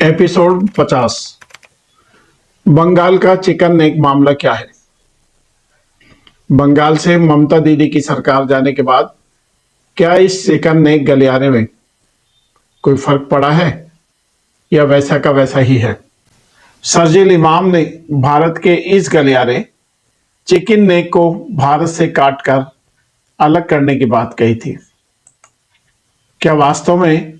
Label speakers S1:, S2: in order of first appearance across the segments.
S1: Episode 50। Bengal का chicken neck मामला क्या है। बंगाल से ममता दीदी की सरकार जाने के बाद क्या इस चिकन नेक गलियारे में कोई फर्क पड़ा है या वैसा का वैसा ही है। शरजील इमाम ने भारत के इस गलियारे चिकन नेक को भारत से काटकर अलग करने की बात कही थी। क्या वास्तव में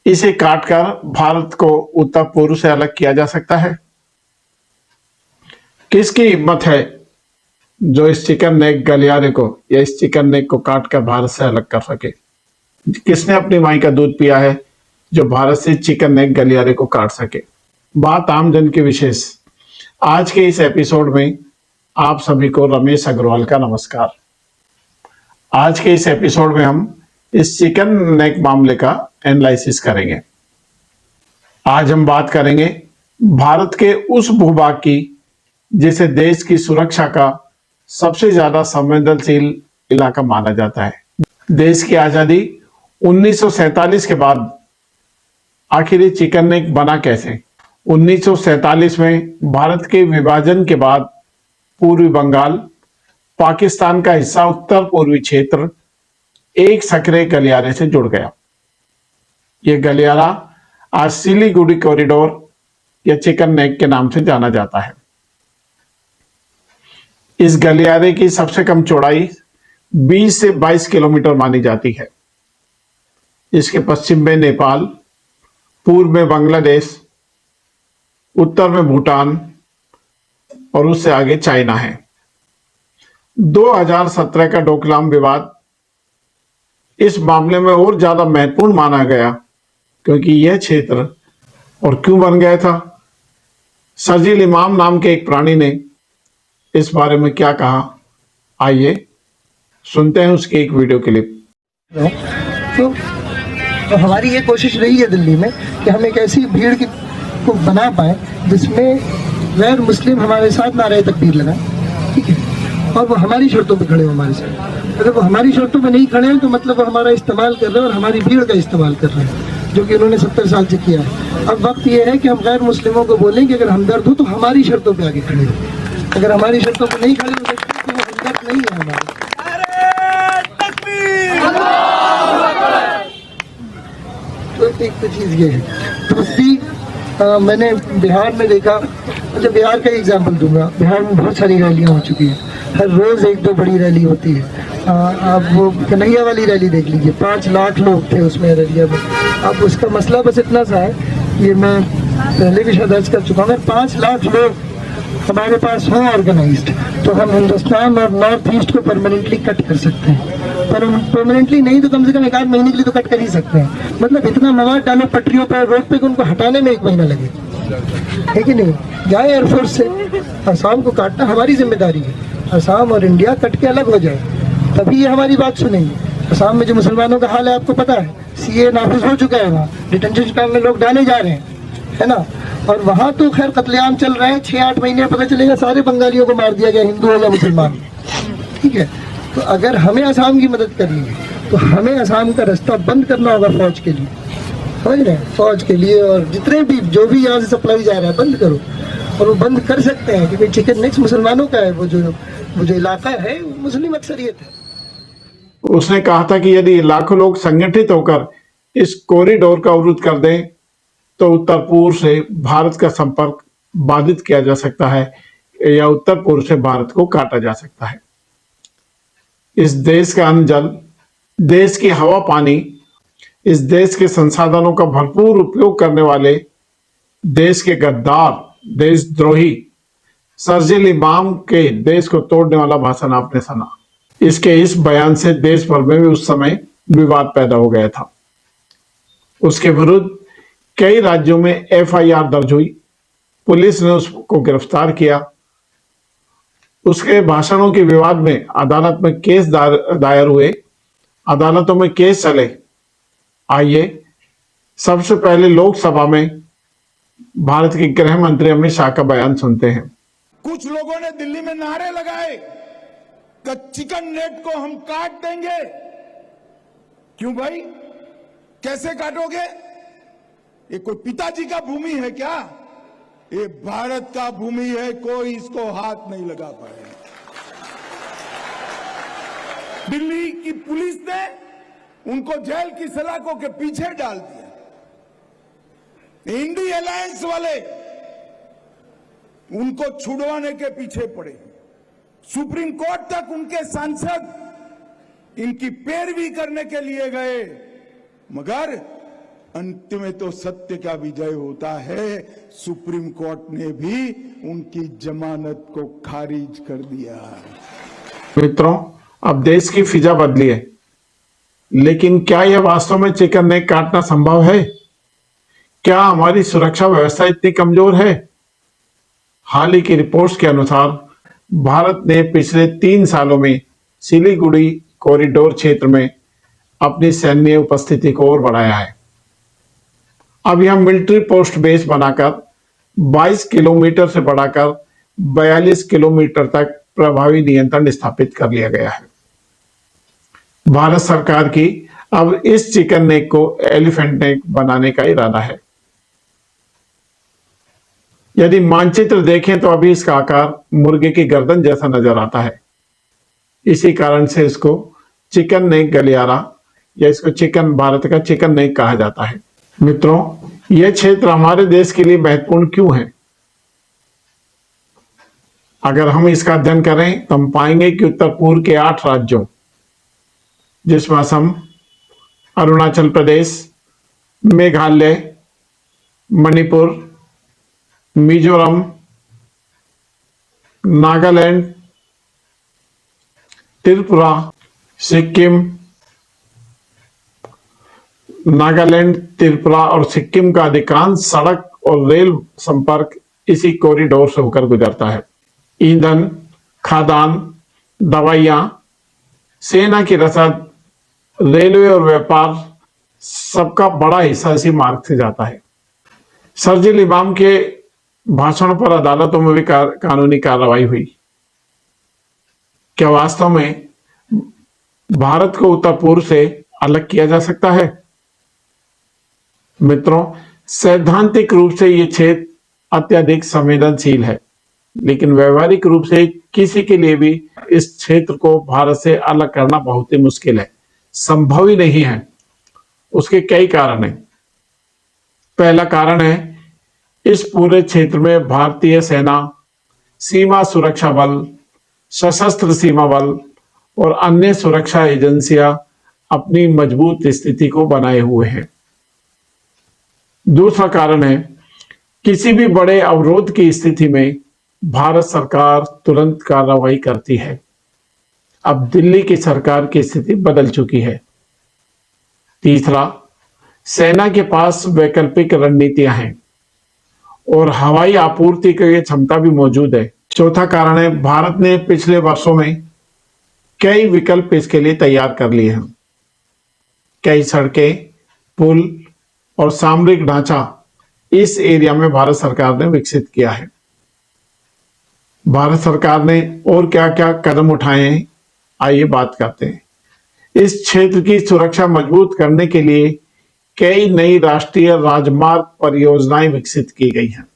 S1: इसे काटकर भारत को उत्तर पूर्व से अलग किया जा सकता है? किसकी हिम्मत है जो इस चिकन नेक गलियारे को या इस चिकन नेक को काटकर भारत से अलग कर सके? किसने अपनी माई का दूध पिया है जो भारत से चिकन नेक गलियारे को काट सके? बात आमजन के विशेष आज के इस एपिसोड में आप सभी को रमेश अग्रवाल का नमस्कार। आज के इस एपिसोड में हम इस चिकन नेक मामले का एनालिसिस करेंगे। आज हम बात करेंगे भारत के उस भूभाग की जिसे देश की सुरक्षा का सबसे ज्यादा संवेदनशील इलाका माना जाता है। देश की आजादी 1947 के बाद आखिर ये चिकन नेक बना कैसे? 1947 में भारत के विभाजन के बाद पूर्वी बंगाल, पाकिस्तान का हिस्सा उत्तर पूर्वी क्षेत्र एक सक्रिय गलियारे से जुड़ गया। यह गलियारा आज सिलीगुड़ी कॉरिडोर या चिकन नेक के नाम से जाना जाता है। इस गलियारे की सबसे कम चौड़ाई 20 से 22 किलोमीटर मानी जाती है। इसके पश्चिम में नेपाल, पूर्व में बांग्लादेश, उत्तर में भूटान और उससे आगे चाइना है। 2017 का डोकलाम विवाद इस मामले में और ज्यादा महत्वपूर्ण माना गया क्योंकि यह क्षेत्र और क्यों बन गया था। शरजील इमाम नाम के एक प्राणी ने इस बारे में क्या कहा, आइए सुनते हैं उसकी एक वीडियो क्लिप।
S2: तो हमारी ये कोशिश रही है दिल्ली में कि हम एक ऐसी भीड़ को बना पाए जिसमें गैर मुस्लिम हमारे साथ नारे तकबीर लगाएं, ठीक है, और वो हमारी शर्तों पे खड़े हो हमारे साथ। अगर वो हमारी शर्तों पे नहीं खड़े हैं तो मतलब वो हमारा इस्तेमाल कर रहे हैं और हमारी भीड़ का इस्तेमाल कर रहे हैं, जो कि उन्होंने 70 साल से किया है। अब वक्त ये है कि हम गैर मुस्लिमों को बोलें कि अगर हमदर्द हो तो हमारी शर्तों पे आगे खड़े हो। अगर हमारी शर्तों पे नहीं खड़े हो तो वो हमदर्द नहीं है हमारे। तो एक तो चीज़ ये है। दूसरी मैंने बिहार में देखा, अच्छा बिहार का एग्जाम्पल दूंगा। बिहार में बहुत सारी रैलियाँ हो चुकी हैं, हर रोज़ एक दो बड़ी रैली होती है। आप वो कन्हैया वाली रैली देख लीजिए, 5 लाख लोग थे उसमें रैलिया में। अब उसका मसला बस इतना सा है, ये मैं पहले भी शायद अर्ज कर चुका हूँ, 5 लाख लोग हमारे पास हों ऑर्गेनाइज्ड तो हम हिंदुस्तान और नॉर्थ ईस्ट को परमानेंटली कट कर सकते हैं। पर परमानेंटली नहीं तो कम से कम 1 महीने के लिए तो कट कर ही सकते हैं। मतलब इतना मवाद डालो पटरियों पर, रोड पे, कि उनको हटाने में 1 महीना लगे, है कि नहीं? जाए एयरफोर्स से असम को काटना हमारी जिम्मेदारी है। असम और इंडिया कट के अलग हो जाए तभी ये हमारी बात सुनेंगे। असम में जो मुसलमानों का हाल है आपको पता है, सीए नाफिज हो चुका है, वहाँ डिटेंशन कैंप में लोग डाले जा रहे हैं, है ना। और वहाँ तो खैर कत्लेआम चल रहे हैं, 6-8 महीने पता चलेगा सारे बंगालियों को मार दिया गया, हिंदू हो या मुसलमान, ठीक है। तो अगर हमें असम की मदद करनी है तो हमें असम का रास्ता बंद करना होगा फौज के लिए, समझ रहे हैं? फौज के लिए और जितने भी जो भी यहाँ से सप्लाई जा रहा है बंद करो। और वो बंद कर सकते हैं क्योंकि चिकन नेक्स्ट मुसलमानों का है, वो जो इलाका है मुस्लिम अक्सरियत है।
S1: उसने कहा था कि यदि लाखों लोग संगठित होकर इस कॉरिडोर का अवरुद्ध कर दें तो उत्तर पूर्व से भारत का संपर्क बाधित किया जा सकता है या उत्तर पूर्व से भारत को काटा जा सकता है। इस देश का अन्न जल, देश की हवा पानी, इस देश के संसाधनों का भरपूर उपयोग करने वाले देश के गद्दार, देशद्रोही शरजील इमाम के देश को तोड़ने वाला भाषण आपने सुना। इसके इस बयान से देश भर में भी उस समय विवाद पैदा हो गया था। उसके विरुद्ध कई राज्यों में एफआईआर दर्ज हुई, पुलिस ने उसको गिरफ्तार किया। उसके भाषणों के विवाद में अदालत में केस दायर हुए, अदालतों में केस चले। आइए सबसे पहले लोकसभा में भारत के गृह मंत्री अमित शाह का बयान सुनते हैं।
S3: कुछ लोगों ने दिल्ली में नारे लगाए कि चिकन नेट को हम काट देंगे। क्यों भाई, कैसे काटोगे? ये कोई पिताजी का भूमि है क्या? ये भारत का भूमि है, कोई इसको हाथ नहीं लगा पाएगा। दिल्ली की पुलिस ने उनको जेल की सलाखों के पीछे डाल दिया। इंडी अलायंस वाले उनको छुड़वाने के पीछे पड़े। सुप्रीम कोर्ट तक उनके सांसद इनकी पैरवी करने के लिए गए, मगर अंत में तो सत्य का विजय होता है। सुप्रीम कोर्ट ने भी उनकी जमानत को खारिज कर दिया।
S1: मित्रों, अब देश की फिजा बदली है, लेकिन क्या यह वास्तव में चिकन नेक काटना संभव है? क्या हमारी सुरक्षा व्यवस्था इतनी कमजोर है? हाल ही की रिपोर्ट्स के अनुसार भारत ने पिछले 3 सालों में सिलीगुड़ी कॉरिडोर क्षेत्र में अपनी सैन्य उपस्थिति को और बढ़ाया है। अब यह मिलिट्री पोस्ट बेस बनाकर 22 किलोमीटर से बढ़ाकर 42 किलोमीटर तक प्रभावी नियंत्रण स्थापित कर लिया गया है। भारत सरकार की अब इस चिकन नेक को एलिफेंट नेक बनाने का इरादा है। यदि मानचित्र देखें तो अभी इसका आकार मुर्गे की गर्दन जैसा नजर आता है। इसी कारण से इसको चिकन नेक गलियारा या इसको भारत का चिकन नेक कहा जाता है। मित्रों, यह क्षेत्र हमारे देश के लिए महत्वपूर्ण क्यों है? अगर हम इसका अध्ययन करें तो हम पाएंगे कि उत्तर पूर्व के 8 राज्यों, जिसमें असम, अरुणाचल प्रदेश, मेघालय, मणिपुर, मिजोरम, नागालैंड, त्रिपुरा, सिक्किम, नागालैंड, त्रिपुरा और सिक्किम का अधिकांश सड़क और रेल संपर्क इसी कॉरिडोर से होकर गुजरता है। ईंधन, खाद्यान्न, दवाइयां, सेना की रसद, रेलवे और व्यापार सबका बड़ा हिस्सा इसी मार्ग से जाता है। शरजील इमाम के भाषणों पर अदालतों में भी कानूनी कार्रवाई हुई। क्या वास्तव में भारत को उत्तर पूर्व से अलग किया जा सकता है? मित्रों, सैद्धांतिक रूप से यह क्षेत्र अत्यधिक संवेदनशील है, लेकिन व्यवहारिक रूप से किसी के लिए भी इस क्षेत्र को भारत से अलग करना बहुत ही मुश्किल है, संभव ही नहीं है। उसके कई कारण हैं। पहला कारण है, इस पूरे क्षेत्र में भारतीय सेना, सीमा सुरक्षा बल, सशस्त्र सीमा बल और अन्य सुरक्षा एजेंसियां अपनी मजबूत स्थिति को बनाए हुए हैं। दूसरा कारण है, किसी भी बड़े अवरोध की स्थिति में भारत सरकार तुरंत कार्रवाई करती है। अब दिल्ली की सरकार की स्थिति बदल चुकी है। तीसरा, सेना के पास वैकल्पिक रणनीतियां हैं और हवाई आपूर्ति की क्षमता भी मौजूद है। चौथा कारण है, भारत ने पिछले वर्षों में कई विकल्प इसके लिए तैयार कर लिए हैं। कई सड़कें, पुल और सामरिक ढांचा इस एरिया में भारत सरकार ने विकसित किया है। भारत सरकार ने और क्या क्या कदम उठाए हैं, आइए बात करते हैं। इस क्षेत्र की सुरक्षा मजबूत करने के लिए कई नई राष्ट्रीय राजमार्ग परियोजनाएं विकसित की गई हैं,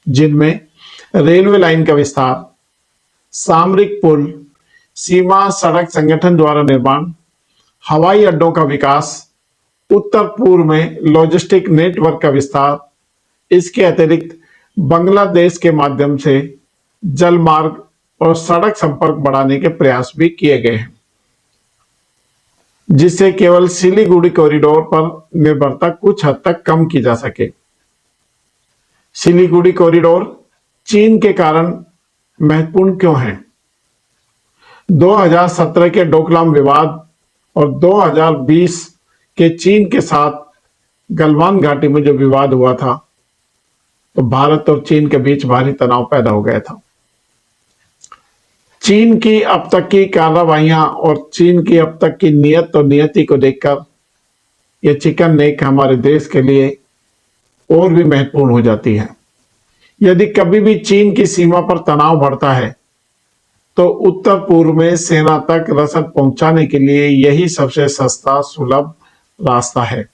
S1: जिनमें रेलवे लाइन का विस्तार, सामरिक पुल, सीमा सड़क संगठन द्वारा निर्माण, हवाई अड्डों का विकास, उत्तर पूर्व में लॉजिस्टिक नेटवर्क का विस्तार, इसके अतिरिक्त बांग्लादेश के माध्यम से जल मार्ग और सड़क संपर्क बढ़ाने के प्रयास भी किए गए हैं, जिससे केवल सिलीगुड़ी कॉरिडोर पर निर्भरता कुछ हद तक कम की जा सके। सिलीगुड़ी कॉरिडोर चीन के कारण महत्वपूर्ण क्यों है? 2017 के डोकलाम विवाद और 2020 के चीन के साथ गलवान घाटी में जो विवाद हुआ था, तो भारत और चीन के बीच भारी तनाव पैदा हो गया था। चीन की अब तक की कार्रवाइयां और चीन की अब तक की नियत और नियति को देखकर यह चिकन नेक हमारे देश के लिए और भी महत्वपूर्ण हो जाती है। यदि कभी भी चीन की सीमा पर तनाव बढ़ता है, तो उत्तर पूर्व में सेना तक रसद पहुंचाने के लिए यही सबसे सस्ता सुलभ रास्ता है।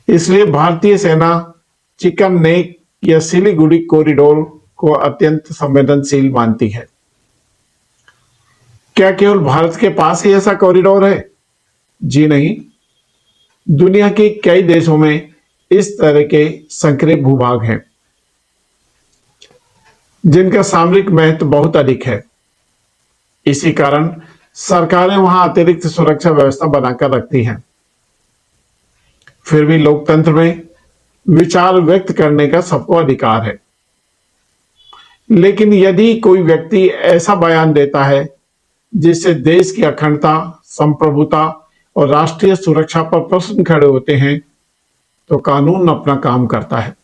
S1: इसलिए भारतीय सेना चिकन नेक या सिलीगुड़ी कॉरिडोर को अत्यंत संवेदनशील मानती है। क्या केवल भारत के पास ही ऐसा कॉरिडोर है? जी नहीं, दुनिया के कई देशों में इस तरह के संकरे भूभाग हैं जिनका सामरिक महत्व बहुत अधिक है। इसी कारण सरकारें वहां अतिरिक्त सुरक्षा व्यवस्था बनाकर रखती हैं। फिर भी लोकतंत्र में विचार व्यक्त करने का सबको अधिकार है, लेकिन यदि कोई व्यक्ति ऐसा बयान देता है जिससे देश की अखंडता, संप्रभुता और राष्ट्रीय सुरक्षा पर प्रश्न खड़े होते हैं, तो कानून अपना काम करता है।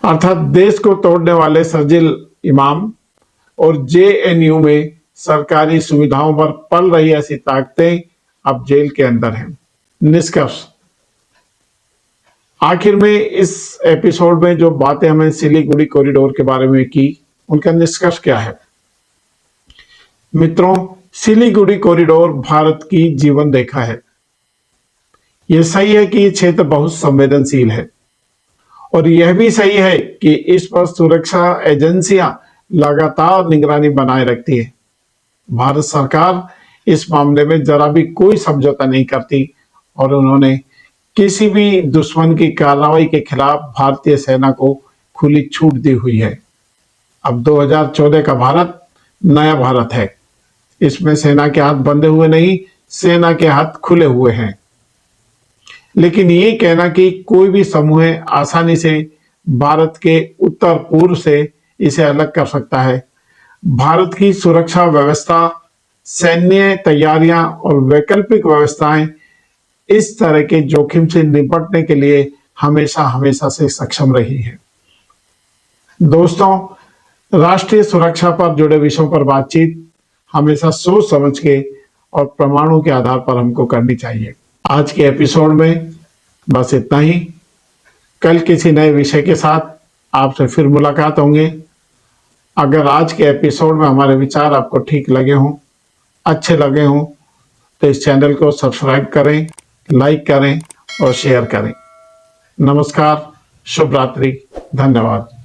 S1: अर्थात देश को तोड़ने वाले शर्जील इमाम और जेएनयू में सरकारी सुविधाओं पर पल रही ऐसी ताकतें अब जेल के अंदर हैं। निष्कर्ष, आखिर में इस एपिसोड में जो बातें हमें सिलीगुड़ी कॉरिडोर के बारे में की, उनका निष्कर्ष क्या है? मित्रों, सिलीगुड़ी कॉरिडोर भारत की जीवन रेखा है। यह सही है कि यह क्षेत्र बहुत संवेदनशील है, और यह भी सही है कि इस पर सुरक्षा एजेंसियां लगातार निगरानी बनाए रखती है। भारत सरकार इस मामले में जरा भी कोई समझौता नहीं करती और उन्होंने किसी भी दुश्मन की कार्रवाई के खिलाफ भारतीय सेना को खुली छूट दी हुई है। अब 2014 का भारत नया भारत है। इसमें सेना के हाथ बंधे हुए नहीं, सेना के हाथ खुले हुए हैं। लेकिन ये कहना कि कोई भी समूह आसानी से भारत के उत्तर पूर्व से इसे अलग कर सकता है, भारत की सुरक्षा व्यवस्था, सैन्य तैयारियां और वैकल्पिक व्यवस्थाएं इस तरह के जोखिम से निपटने के लिए हमेशा हमेशा से सक्षम रही है। दोस्तों, राष्ट्रीय सुरक्षा पर जुड़े विषयों पर बातचीत हमेशा सोच समझ के और प्रमाणों के आधार पर हमको करनी चाहिए। आज के एपिसोड में बस इतना ही। कल किसी नए विषय के साथ आपसे फिर मुलाकात होंगे। अगर आज के एपिसोड में हमारे विचार आपको ठीक लगे हों, अच्छे लगे हों, तो इस चैनल को सब्सक्राइब करें, लाइक करें और शेयर करें। नमस्कार, शुभ रात्रि, धन्यवाद।